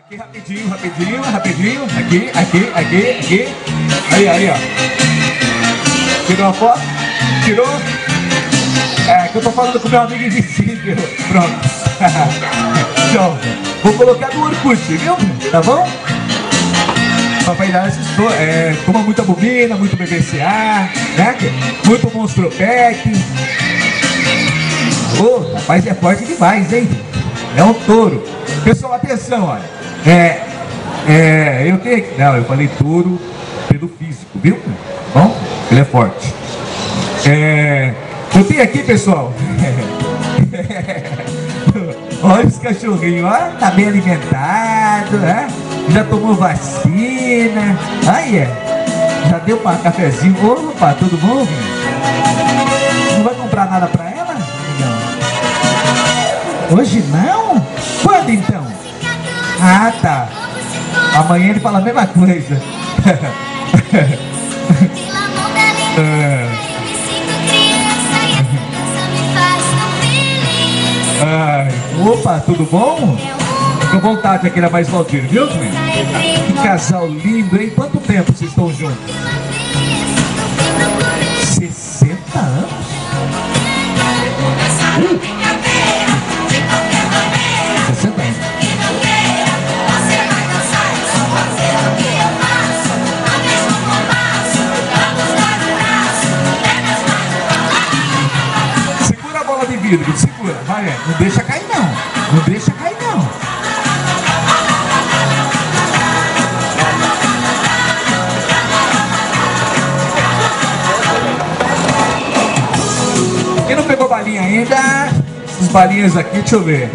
Aqui rapidinho, rapidinho, rapidinho. Aqui. Aí, ó. Tirou a foto? Tirou? É, que eu tô falando com meu amigo invisível. Pronto. Então, vou colocar no Orkut, viu? Tá bom? Papai Dário assustou. Toma muita bobina, muito BBCA, né? Muito Monstro Pack. Ô, rapaz, é forte demais, hein? É um touro. Pessoal, atenção, olha. Eu tenho aqui. Não, eu falei touro pelo físico, viu? Bom, ele é forte. Eu tenho aqui, pessoal. Olha os cachorrinhos, ó. Tá bem alimentado, né? Já tomou vacina. Aí já deu para cafezinho. Opa, tudo bom? Não vai comprar nada pra ela? Não. Hoje não? Quando então? Ah, tá. Amanhã ele fala a mesma coisa. Opa, tudo bom? Fica à vontade aqui na Mais Valdir, viu? Que casal lindo, hein? Quanto tempo vocês estão juntos? 60 anos? 60 anos. Segura a bola de vidro, segura, vai, não deixa cair não. Não deixa cair não. Quem não pegou balinha ainda? Essas balinhas aqui, deixa eu ver.